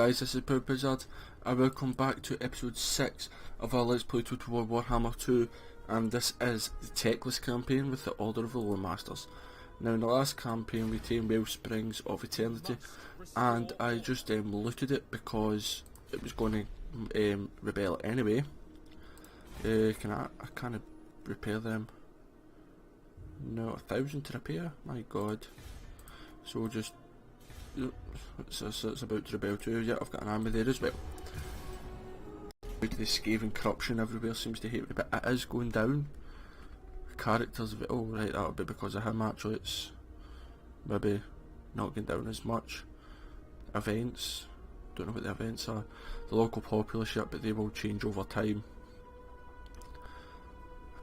guys, this is ProudPidgezard and welcome back to episode 6 of our Let's Play Total War Warhammer 2, and this is the Teclis campaign with the Order of the Lore Masters. Now in the last campaign we tamed Wellsprings of Eternity and I just looted it because it was going to rebel anyway. I can't repair them. No, 1,000 to repair? My god. So we'll just... it's about to rebel too. Yeah, I've got an army there as well. The scathing corruption everywhere seems to hate me, but it is going down. Characters of it, oh right, that'll be because of him actually. It's maybe not going down as much. Events, don't know what the events are. The local populace yet, but they will change over time.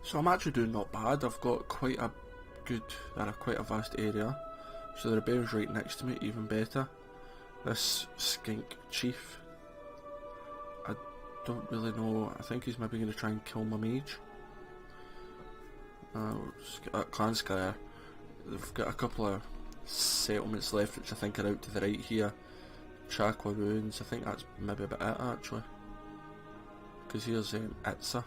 So I'm actually doing not bad. I've got quite a vast area. So the rebellion's right next to me, even better. This skink chief, I don't really know. I think he's maybe going to try and kill my mage. Just get that clan square. They've got a couple of settlements left which I think are out to the right here. Chakwa ruins, I think that's maybe about it actually. Because here's Itza.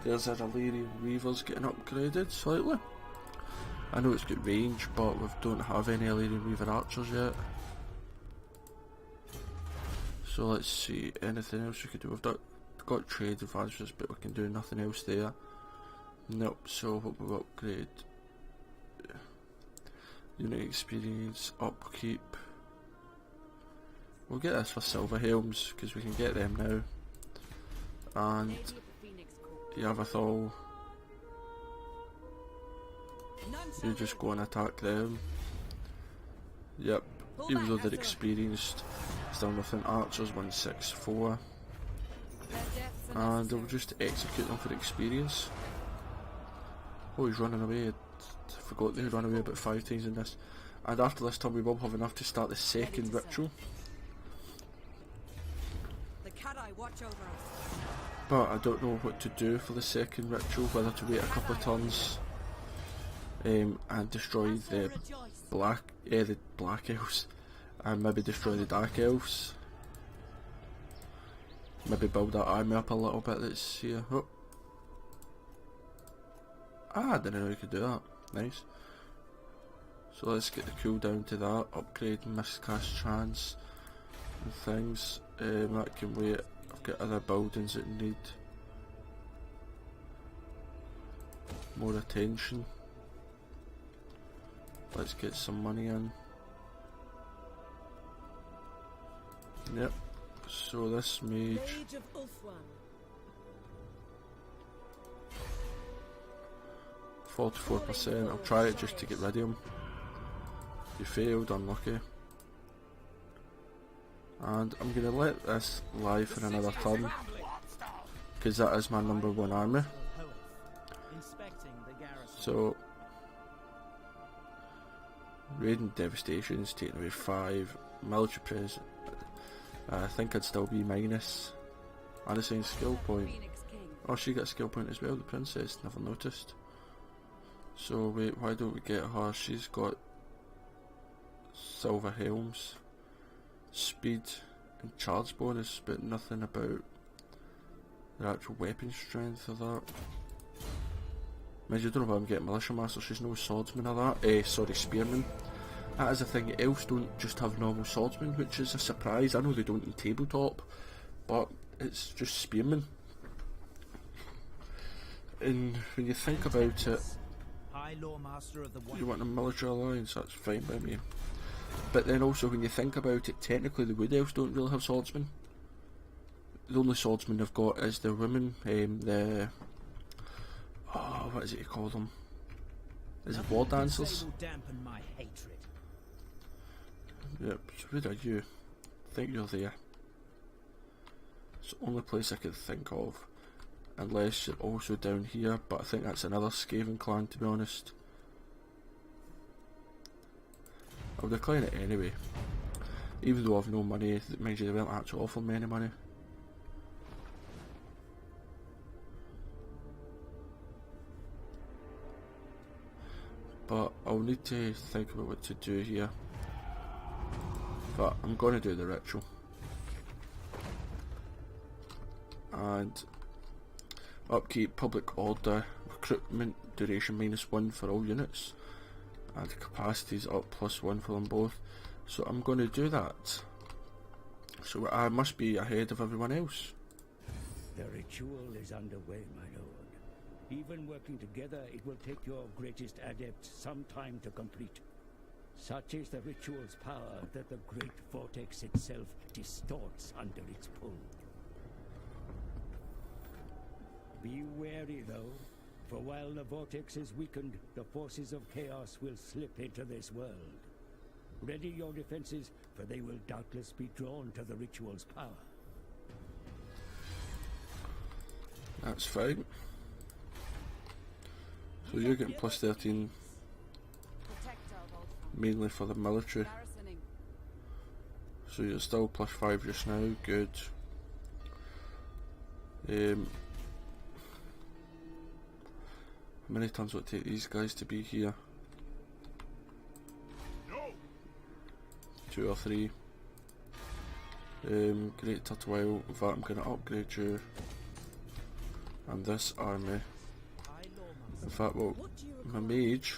There's our Illyrian Weavers getting upgraded slightly. I know it's got range, but we don't have any Illyrian Weaver archers yet. So let's see, anything else we could do? We've got trade advantages, but we can do nothing else there. Nope, so what we'll upgrade? Unit experience, upkeep. We'll get this for silver helms, because we can get them now. And Yavathol, you just go and attack them. Yep, even though they're experienced, still nothing. Archers 164, and we'll just execute them for experience. Oh, he's running away. I forgot they ran away about 5 times in this. And after this turn we will have enough to start the second ritual. But I don't know what to do for the second ritual, whether to wait a couple of turns and destroy the black elves, and maybe destroy the dark elves. Maybe build that army up a little bit. Let's see. Oh. I didn't know you could do that. Nice. So let's get the cooldown to that. Upgrade miscast chance and things. That can wait. I've got other buildings that need more attention. Let's get some money in. Yep. So this mage, 44%. I'll try it just to get rid of him. He failed, unlucky. And I'm going to let this lie for another turn, because that is my #1 army. So, raiding devastation's taking away 5, military pres, I think I'd still be minus, and a saying skill point. Oh, she got a skill point as well, the princess, never noticed. So wait, why don't we get her? She's got silver helms, speed and charge bonus, but nothing about the actual weapon strength of that. Mind you, I don't know why I'm getting militia master, she's no swordsman or that. Sorry, spearman. That is a thing, elves don't just have normal swordsmen, which is a surprise. I know they don't in tabletop, but it's just spearmen. And when you think about it, you want a military alliance, that's fine by me. But then also when you think about it, technically the wood elves don't really have swordsmen. The only swordsman they've got is the women, what is it you call them? Is it war dancers? Yep, so where are you? I think you're there. It's the only place I could think of. Unless you're also down here, but I think that's another Skaven clan to be honest. I'll decline it anyway. Even though I've no money, mind you, they won't actually offer me any money. But I'll need to think about what to do here. but I'm going to do the ritual. And upkeep, public order, recruitment duration -1 for all units, and capacities up +1 for them both. So I'm going to do that. So I must be ahead of everyone else. The ritual is underway, my lord. Even working together, it will take your greatest adept some time to complete. Such is the ritual's power that the great vortex itself distorts under its pull. Be wary, though, for while the vortex is weakened, the forces of chaos will slip into this world. Ready your defenses, for they will doubtless be drawn to the ritual's power. That's fine. So you're getting +13, mainly for the military. So you're still +5 just now, good. How many times will it take these guys to be here? 2 or 3. Great Turtle. In fact, I'm going to upgrade you and this army. In fact, well, my mage.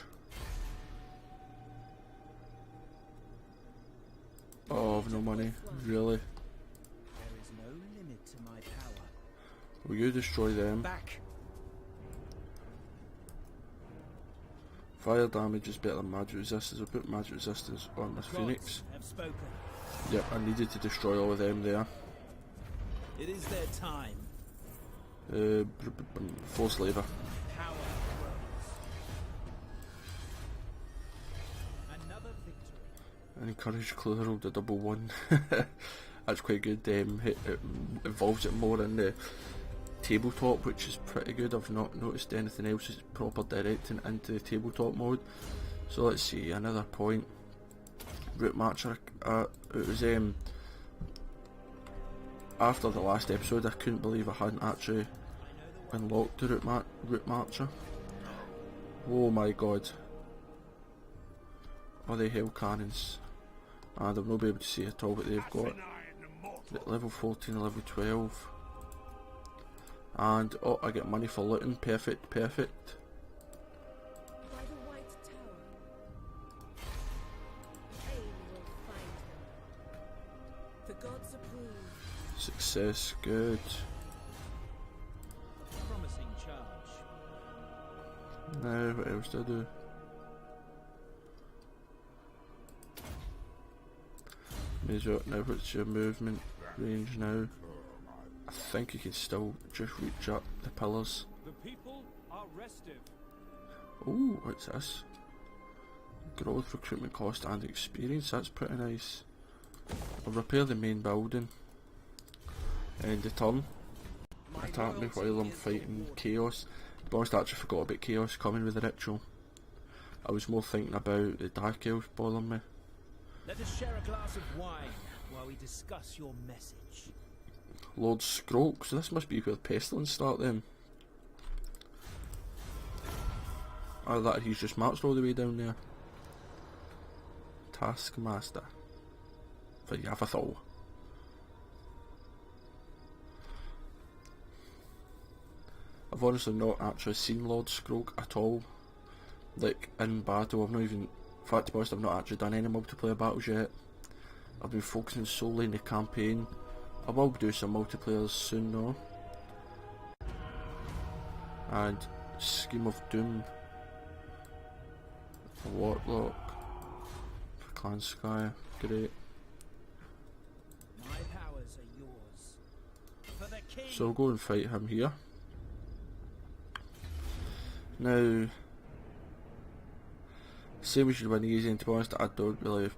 Oh, I've no money. Really? There is no limit to my power. Will you destroy them? Back. Fire damage is better than magic resistance. I'll put magic resistance on this Phoenix. Have spoken. Yep, I needed to destroy all of them there. It is their time. Force labor. Power grows. Another victory. And encourage Cluther rolled a double 1. That's quite good. It involves it more in the tabletop, which is pretty good. I've not noticed anything else is proper directing into the tabletop mode. So let's see, another point. Route Marcher. It was after the last episode, I couldn't believe I hadn't actually unlocked the Route Marcher. Oh my god. Oh, they hell cannons. And I'll not be able to see at all what they've got. At level 14, level 12. And, oh, I get money for looting. Perfect, perfect. By the White Tower. Aim will find him. The gods approve. Success, good. Promising charge. Now, what else do I do? Measure, now what's your movement range now? I think you can still just reach up the pillars. The people are restive. Oh, what's this? Growth, recruitment cost and experience, that's pretty nice. I'll repair the main building. End of turn. Attack me while I'm fighting chaos. To be honest, I actually forgot about chaos coming with the ritual. I was more thinking about the dark elf bothering me. Let us share a glass of wine while we discuss your message. Lord Scroak, so this must be where Pestilence start then. Or that he's just marched all the way down there. Taskmaster. For Yavathol. I've honestly not actually seen Lord Scroak at all. Like, in battle, I've not even... In fact, to be honest, I've not actually done any multiplayer battles yet. I've been focusing solely on the campaign. I will do some multiplayers soon though. And Scheme of Doom for Warlock, for Clan Sky, great. My powers are yours. For the king. So we'll go and fight him here. Now, same as you win easy, and to be honest, I don't really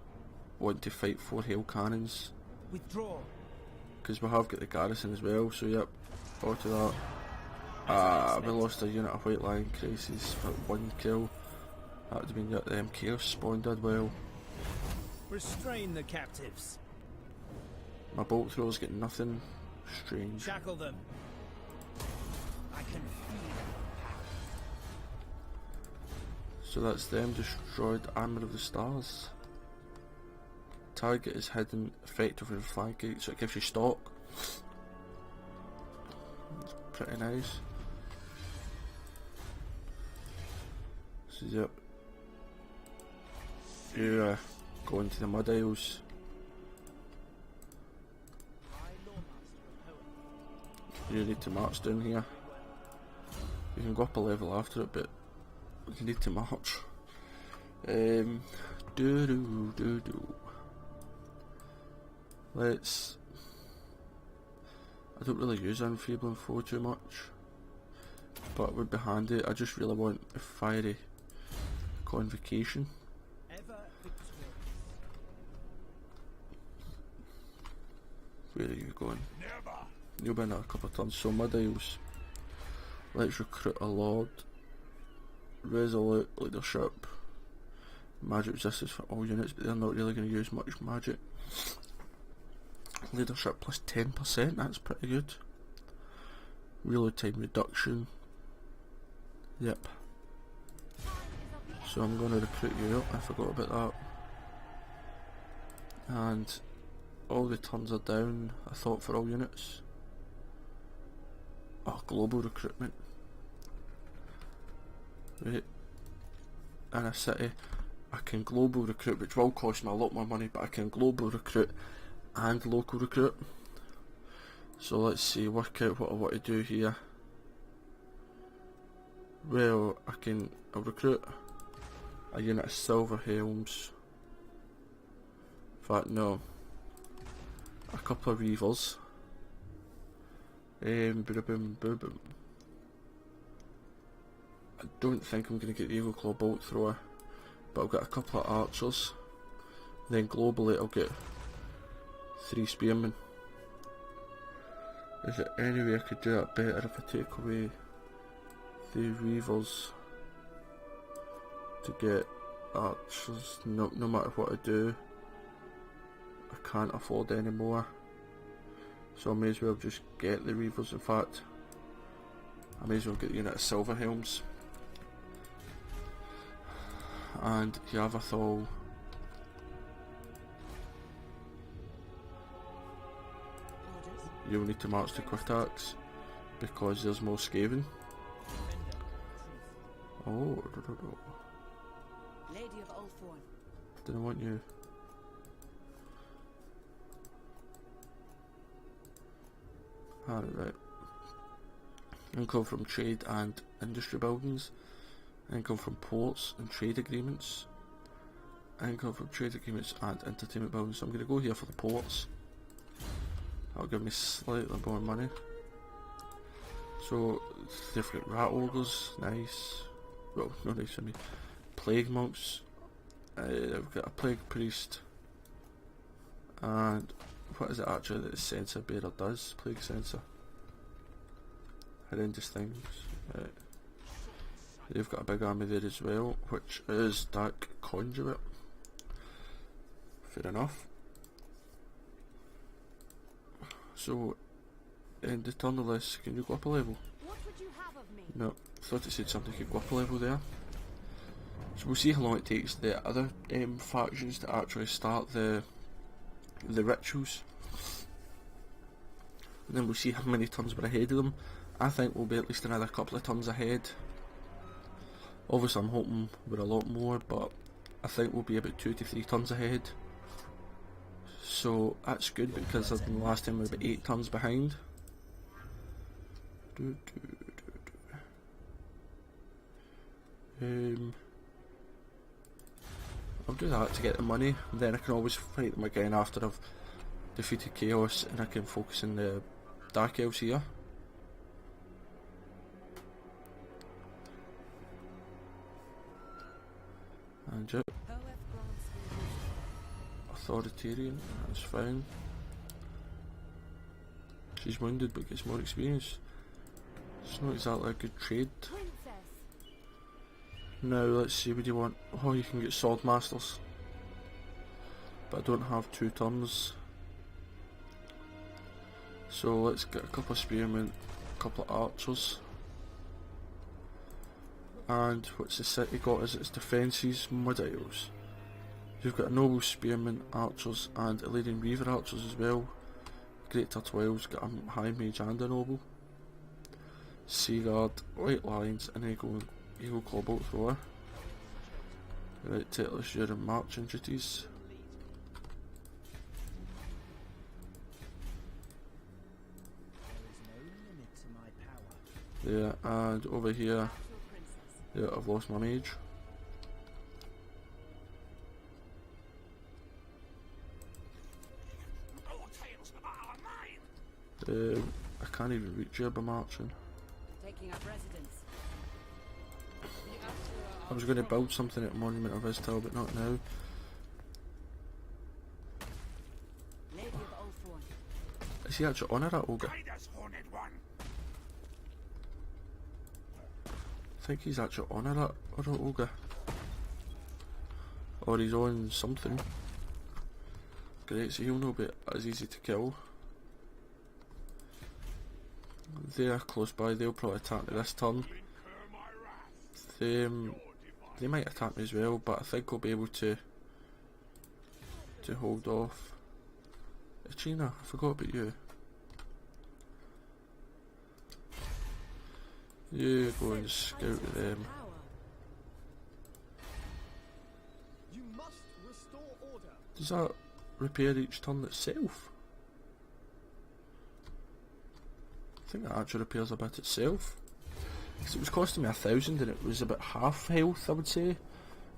want to fight 4 Hell Cannons. Withdraw. Because we have got the garrison as well, so yep, all to that. We lost a unit of White Lion Crisis for 1 kill. That would have been the Chaos Spawn did well. Restrain the captives. My bolt throwers get nothing. Strange. Shackle them. I can feel So that's them destroyed Armour of the Stars. target is hidden effectively with flanking, so it gives you stock. It's pretty nice. So yep, you go into the mud aisles. You need to march down here. You can go up a level after it, but you need to march. Let's. I don't really use Enfeebling 4 too much, but it would be handy. I just really want a fiery convocation. Where are you going? You'll be in a couple of turns. So mud aisles. Let's recruit a lord. Resolute leadership. Magic resistance for all units, but they're not really going to use much magic. Leadership plus 10%, that's pretty good. Reload time reduction. Yep. So I'm going to recruit you up, I forgot about that. And all the turns are down, I thought, for all units. Oh, global recruitment. Right. In a city, I can global recruit, which will cost me a lot more money, but I can global recruit and local recruit. So let's see, work out what I want to do here. Well, I'll recruit a unit of silver helms. In fact, no. A couple of reavers. Boom. I don't think I'm going to get the Eagle Claw Bolt Thrower, but I'll get a couple of archers. Then globally I'll get 3 spearmen. Is there any way I could do that better if I take away the reavers to get archers? No matter what I do, I can't afford any more. So I may as well just get the reavers. In fact, I may as well get the unit of silver helms. And Yavathol. You'll need to march to Quiftax because there's more Skaven. Oh, Lady of Ulthorn. Didn't want you. Alright. Income from trade and industry buildings. Income from ports and trade agreements. Income from trade agreements and entertainment buildings. So I'm going to go here for the ports. That'll give me slightly more money. So they've got rat ogres, nice. Well, not nice for me. Plague monks. I've got a plague priest. And what is it actually that the Censer Bearer does? Plague Censer. Horrendous things. Right. They've got a big army there as well, which is Dark Conduit. Fair enough. So, end of turn the list. Can you go up a level? What would you have of me? No, thought it said something could go up a level there. So we'll see how long it takes the other factions to actually start the rituals. And then we'll see how many turns we're ahead of them. I think we'll be at least another couple of turns ahead. Obviously I'm hoping we're a lot more, but I think we'll be about 2 to 3 turns ahead. So that's good, because the last time we were about 8 turns behind. I'll do that to get the money, and then I can always fight them again after I've defeated Chaos, and I can focus on the Dark Elves here. And yep. Authoritarian, that's fine. She's wounded but gets more experience. It's not exactly a good trade. Now let's see, what do you want? Oh, you can get Sword Masters, but I don't have 2 turns. So let's get a couple of spearmen, a couple of archers. And what's the city got as its defences? Mud Isles. You've got noble spearmen, archers, and Illyrian reaver archers as well. Great Turtle Elves got a high mage and a noble. Sea Guard, White Lions, and Eagle Claw Bolt Thrower. Right, Teclis, you're in marching duties. Yeah, and over here, yeah, I've lost my mage. I can't even reach here by marching. Taking up residence. I was going to build something at Monument of Istal, but not now. Lady of Ulthorn. Is he actually on that ogre? I think he's actually on that ogre. Or he's on something. Great, so he'll not be as easy to kill. They're close by, they'll probably attack me this turn. They might attack me as well, but I think I'll be able to hold off. China, I forgot about you. You go and scout them. Does that repair each turn itself? I think that actually repairs a bit itself. Because it was costing me 1,000 and it was about half health, I would say.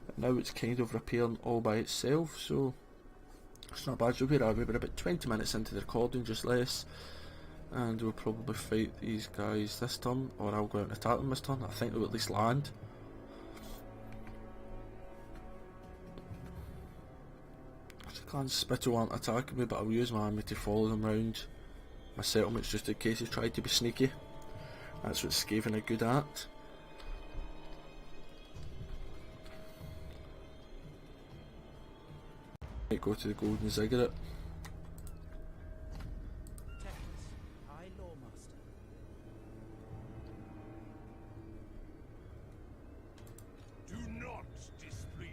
But now it's kind of repairing all by itself, so it's not bad. So where are we? We're about 20 minutes into the recording, just less. And we'll probably fight these guys this turn, or I'll go out and attack them this turn. I think they'll at least land. The clan Spittle aren't attacking me, but I'll use my army to follow them round my settlements just in case they try to be sneaky. That's what Skaven are good at. Might go to the Golden Ziggurat. Teclis, High Lawmaster. Do not displease me.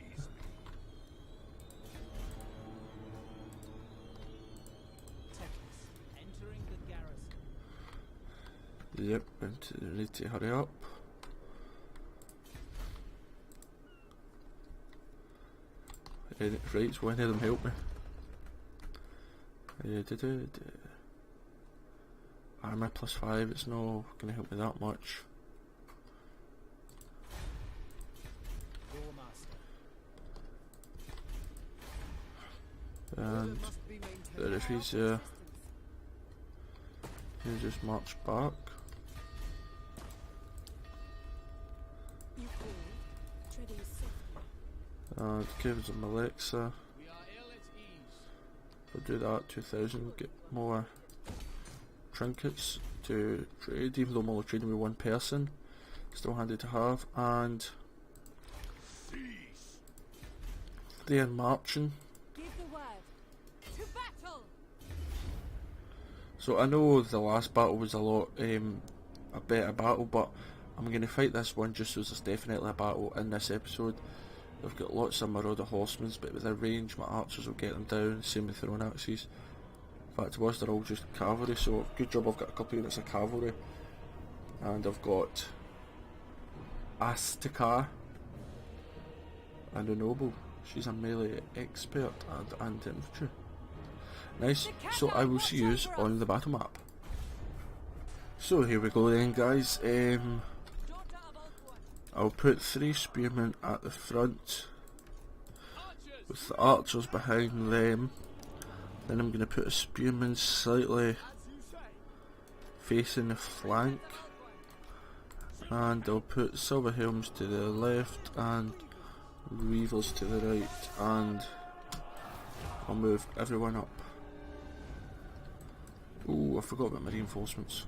Teclis, entering the garrison. Yep, need to hurry up. Right, so any of them help me? Armor +5, it's not going to help me that much. And if he's he'll just march back. You all treading softly. And gives him Alexa. If I do that, 2,000, get more trinkets to trade, even though I'm only trading with one person. Still handy to have. And they're marching. Give the word. To battle! So I know the last battle was a better battle, but I'm going to fight this one just so there's definitely a battle in this episode. I've got lots of Marauder horsemen, but with their range my archers will get them down, same with throwing axes. In fact, they're all just cavalry, so good job I've got a couple units of cavalry. And I've got Astakar and a noble. She's a melee expert and infantry. Nice, so I will see you on the battle map. So here we go then, guys. I'll put 3 spearmen at the front with the archers behind them. Then I'm going to put a spearman slightly facing the flank, and I'll put silver helms to the left and reavers to the right, and I'll move everyone up. Ooh, I forgot about my reinforcements.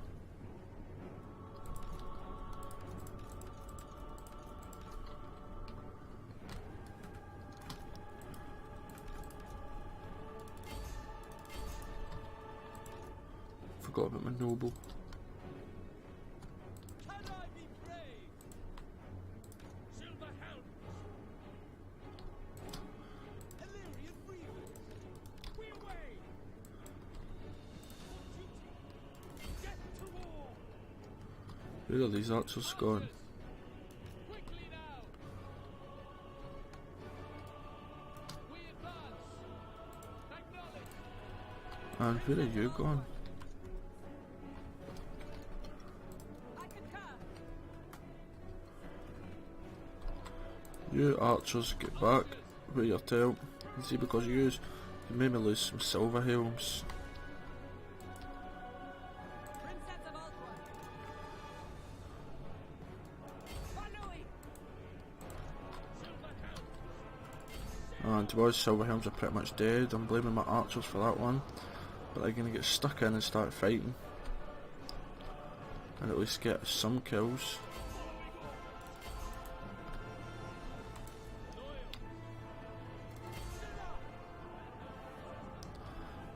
Forgot about my noble. Can I be brave? Silver helms. Where are these archers gone? Quickly now! We advance! Acknowledge! And where are you gone? I concur. You archers, get back with your tail. You see, because you made me lose some silver helms. Princess of Alquan. Banui. And those silver helms are pretty much dead. I'm blaming my archers for that one. But they're going to get stuck in and start fighting. And at least get some kills.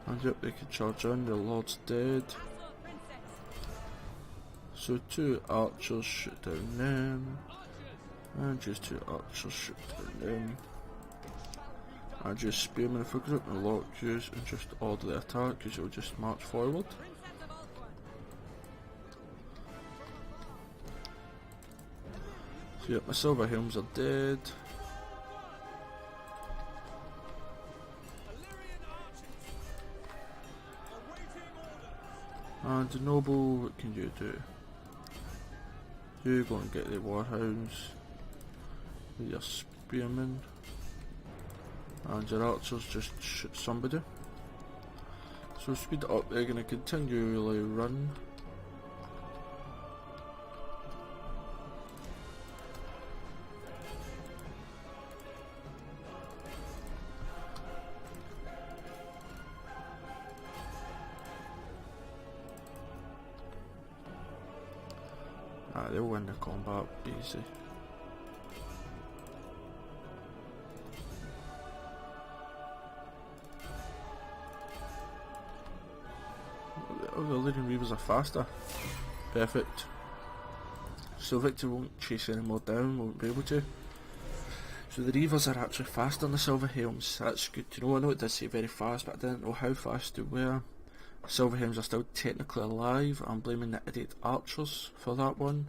And yep, they can charge in, the Lord's dead. Assault princess. So 2 archers shoot down them. And just 2 archers shoot down them. And just spearmen for group and lock use and just order the attack because it will just march forward. Princess of Alquan. So yep, my silver helms are dead. Illyrian archers! Awaiting orders! And the noble, what can you do? You go and get the warhounds with your spearmen. And your archers just shoot somebody. So speed it up, they're going to continually run. They'll win the combat easy. Oh, the Illyrian Reavers are faster. Perfect. So Victor won't chase any more down, won't be able to. So the Reavers are actually faster than the Silver Helms. That's good to know. I know it does say very fast, but I didn't know how fast they were. Silver Helms are still technically alive. I'm blaming the idiot archers for that one,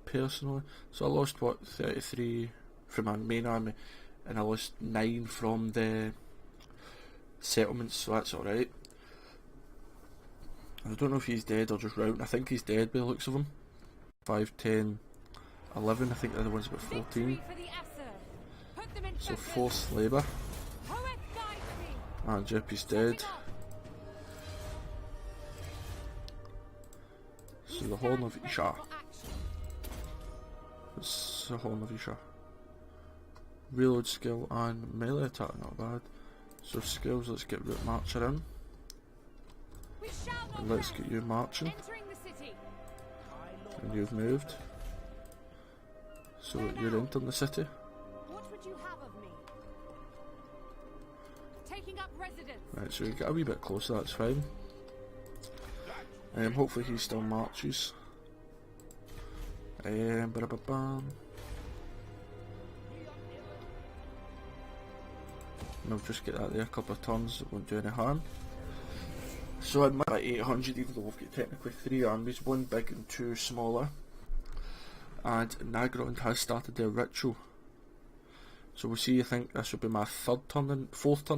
personally. So I lost, what, 33 from my main army, and I lost 9 from the settlements, so that's alright. I don't know if he's dead or just round. I think he's dead by the looks of him. 5, 10, 11, I think the other one's about 14. Victory for the Aesir. Put them in So focus. forced labour. Poet guides me. And Jeppy's dead. Setting up. So the Horn of Stand Isha. ready for action. It's the Horn of Isha. Reload skill and melee attack, not bad. So skills, let's get Root Marcher in. We shall not And let's rest. get you marching. Entering the city. And you've moved. So you're entering the city. What would you have of me? Taking up residence. Right, so you get a wee bit closer, that's fine. Hopefully he still marches. Ba-da-ba-bam. And I'll just get that there a couple of turns, it won't do any harm. So I'm at 800, even though we've got technically 3 armies, 1 big and 2 smaller. And Nagrond has started their ritual. So we'll see, I think this will be my 4th turn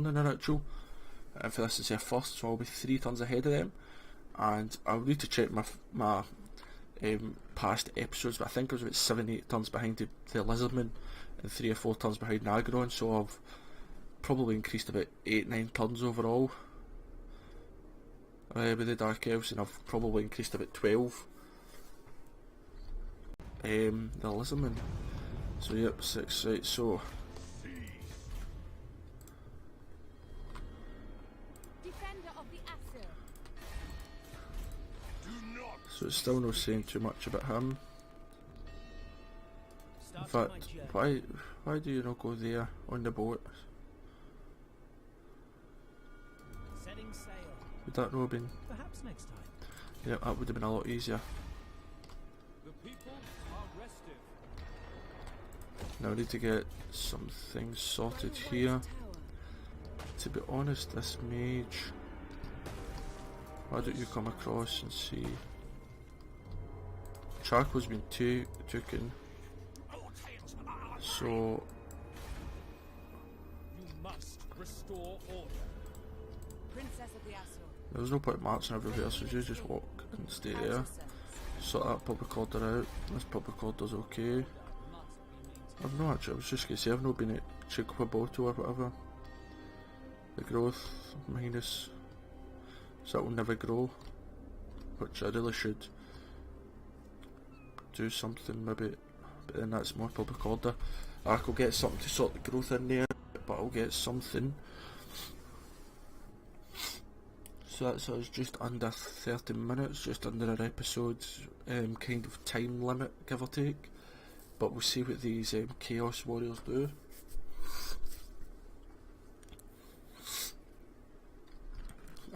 in the ritual. And for this is their first, so I'll be 3 turns ahead of them. And I'll need to check my past episodes, but I think I was about 7-8 turns behind the Lizardman and 3 or 4 turns behind Nagron, so I've probably increased about 8-9 turns overall with the Dark Elves, and I've probably increased about 12 the Lizardman. So yep, 6, right, so Defender of the Aesir. Do not so it's still no saying too much about him. In Starting my fact, journey. why do you not go there on the boat? Setting sail. Would that not have been, Perhaps next time. yeah, that would have been a lot easier. the people are restive. Now I need to get some things sorted here. To be honest, this mage, why don't you come across and see? charcoal's been taken. So You must restore order. Princess of the Astor. there's no point marching everywhere, so you just walk and stay there. Sort that public order out. This public order's okay. I've not actually, I was just going to say, I've not been at shake up a bottle or whatever. The growth minus, so it will never grow, which I really should do something maybe, but then that's more public order. I could get something to sort the growth in there, but I'll get something. So that's us just under 30 minutes, just under our episode kind of time limit, give or take. But we'll see what these Chaos Warriors do.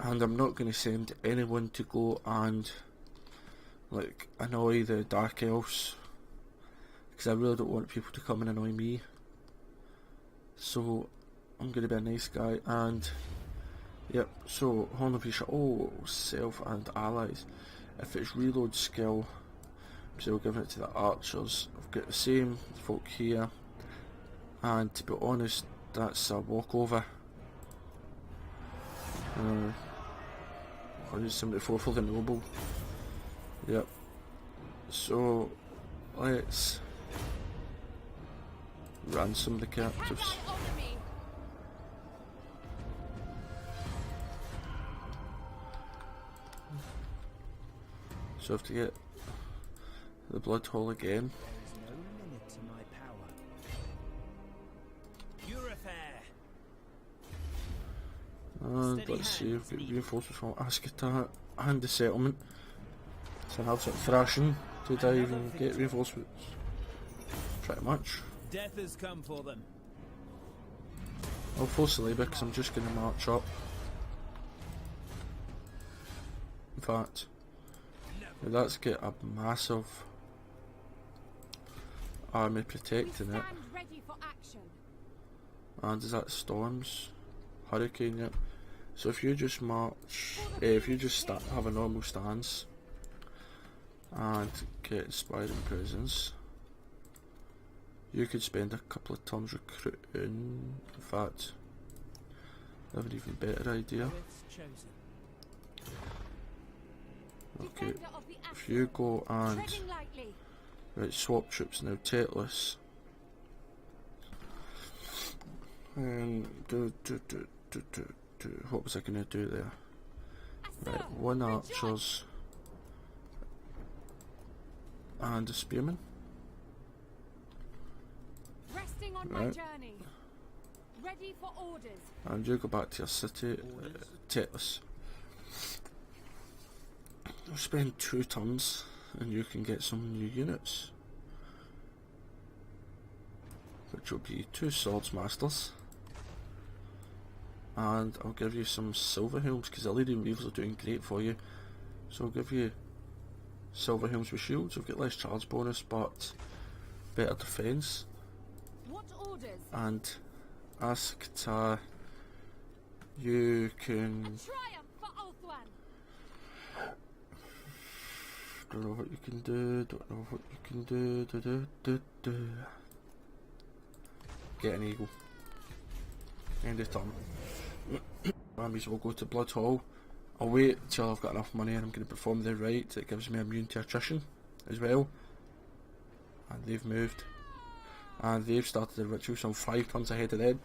And I'm not going to send anyone to go and like annoy the Dark Elves, because I really don't want people to come and annoy me. So I'm going to be a nice guy. And yep, so Horn of Isha, oh, self and allies. If it's reload skill, so we're giving it to the archers. I've got the same folk here, and to be honest, that's a walkover. 174 for the noble. Yep. So let's ransom the captives. So I have to get the blood hall again. There is no limit to my power. Your affair. And let's see, we've got reinforcements from Ascota and the settlement. So I'll have some thrashing to dive and get reinforcements. Pretty much. Death has come for them. I'll force the labour because I'm just going to march up. In fact, let's get a massive army protecting it. Ready for action. And is that storms? Hurricane, yep. So if you just march, if you just have a normal stance and get inspiring presence, you could spend a couple of turns recruiting. In fact, I have an even better idea. Okay, if you go and right, swap troops now, Teclis. And what was I going to do there? Right, one archers and a spearman. Resting on my journey. Ready for orders. And you go back to your city, Teclis. I'll spend 2 turns and you can get some new units, which will be 2 swords masters. And I'll give you some silver helms because the Lydian Weavers are doing great for you. So I'll give you silver helms with shields. You'll get less charge bonus but better defence. What orders? And Ascota, you can. Triumph for Ulthuan. Don't know what you can do. Don't know what you can do. Get an eagle. End of turn. I may as well go to Blood Hall. I'll wait till I've got enough money and I'm going to perform the rite that gives me immune to attrition as well. And they've moved. And they've started the ritual, so I'm 5 turns ahead of them.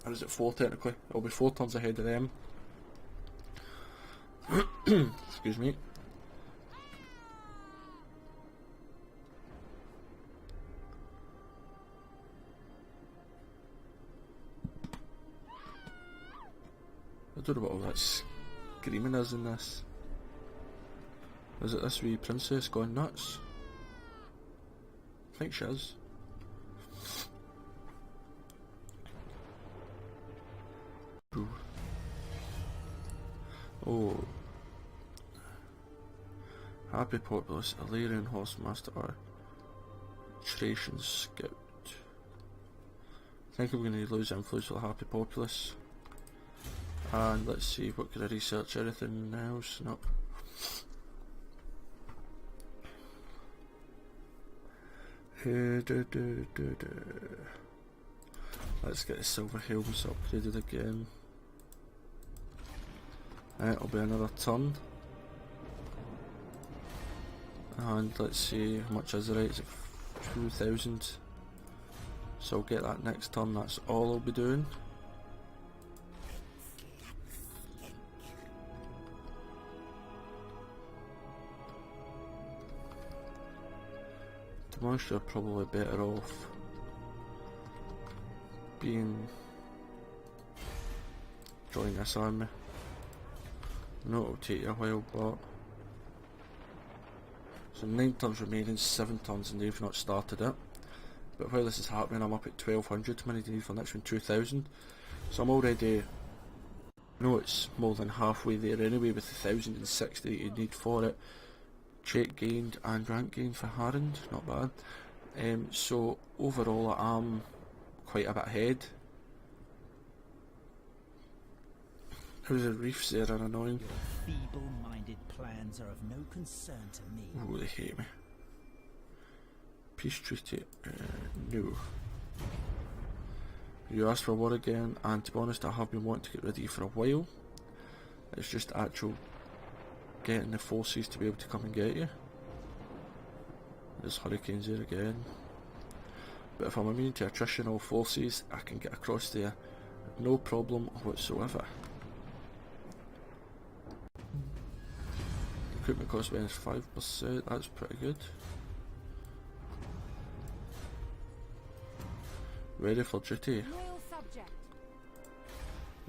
Or is it 4 technically? I'll be 4 turns ahead of them. Excuse me. I don't know what all that screaming is in this. Is it this wee princess going nuts? I think she is. Ooh. Oh. Happy Populace, Illyrian Horsemaster, or Thracian Scout. I think I'm going to lose influence for the Happy Populace. And let's see, what could I research? Anything else? Nope. Let's get the silver helms upgraded again. It'll be another turn. And let's see how much is it, right? It's 2,000. So I'll get that next turn, that's all I'll be doing. The monster are probably better off join this army. I know it'll take you a while, but so 9 turns remaining, 7 turns, and they've not started it. But while this is happening, I'm up at 1200. How many do you need for the next one? 2000. So I'm already, I know it's more than halfway there anyway with the 1060 that you need for it. Check gained and rank gained for Harrond, not bad. So overall I am quite a bit ahead. How's the reefs there are annoying. Your feeble-minded plans are of no concern to me. Oh, they hate me. Peace treaty, no. You asked for war again, and to be honest I have been wanting to get rid of you for a while. It's just actual getting the forces to be able to come and get you. There's hurricanes there again. But if I'm immune to attritional forces, I can get across there, no problem whatsoever. Recruitment cost minus 5%, that's pretty good. Ready for duty. Loyal subject.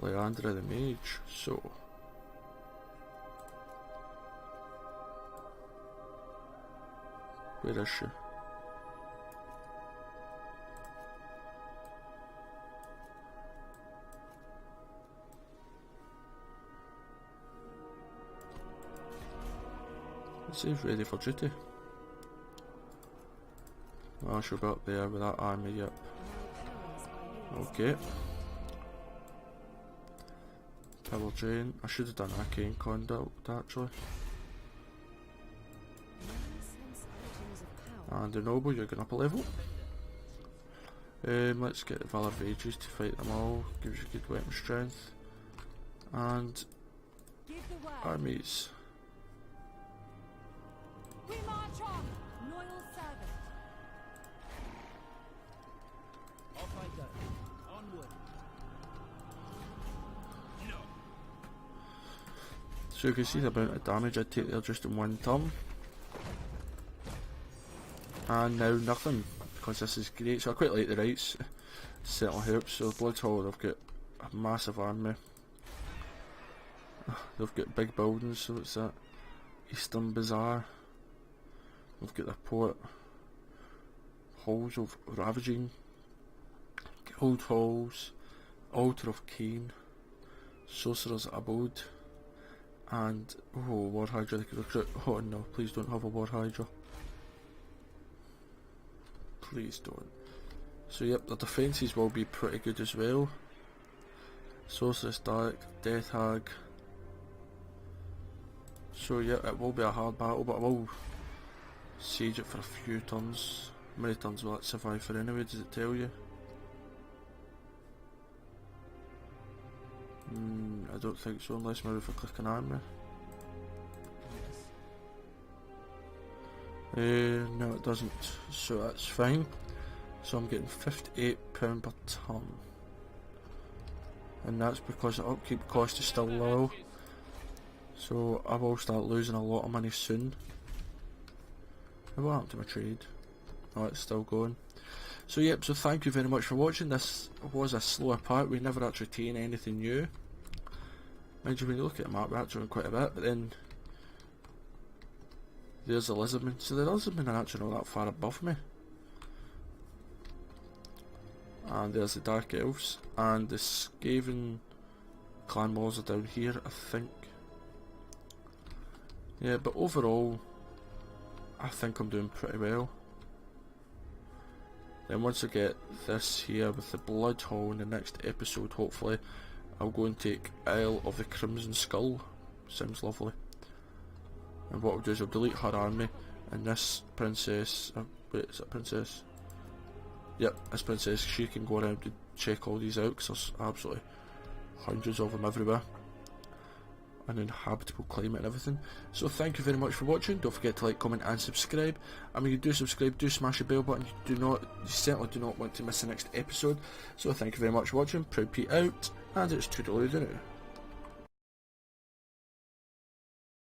Leandra the Mage, so where is she? It says ready for duty. Well, she'll be up there with that army, yep. Okay. Pebble Drain. I should have done Arcane Conduct actually. And the Noble, you're going up a level. Let's get the Valor of Ages to fight them all. Gives you good weapon strength. And armies. We march on, loyal servant. Off I go. Onward. No. So you can see the amount of damage I take there just in one turn. And now nothing, because this is great. So I quite like the rights, it certainly helps. So Bloodhall, they've got a massive army. They've got big buildings, so it's that Eastern Bazaar. They've got their port, halls of ravaging, guild halls, altar of Cain, sorcerer's abode, and war hydra they could recruit. Oh no, please don't have a war hydra. Please don't. So yep, the defences will be pretty good as well. Sorceress Dark, Death Hag. So yeah, it will be a hard battle, but I will siege it for a few turns. How many turns will it survive for anyway, does it tell you? I don't think so, unless maybe if I click an army. No it doesn't, so that's fine. So I'm getting £58 per ton. And that's because the upkeep cost is still low. So I will start losing a lot of money soon. What happened to my trade? Oh, it's still going. So yep, so thank you very much for watching. This was a slower part, we never actually taken anything new. Mind you, when you look at the map we're actually doing quite a bit, but then there's the Lizardmen. So the Lizardmen are actually not that far above me. And there's the Dark Elves. And the Skaven clan walls are down here, I think. Yeah, but overall, I think I'm doing pretty well. Then once I get this here with the Blood Hall in the next episode, hopefully, I'll go and take Isle of the Crimson Skull. Sounds lovely. And what I'll do is I'll delete her army, and this princess, Wait, is that Princess? Yep, that's Princess. She can go around and check all these out, because there's absolutely hundreds of them everywhere. An inhabitable climate and everything. So thank you very much for watching. Don't forget to like, comment and subscribe. And when you do subscribe, do smash the bell button. You certainly do not want to miss the next episode. So thank you very much for watching. ProudPidgezard out, and it's toodaloo the now.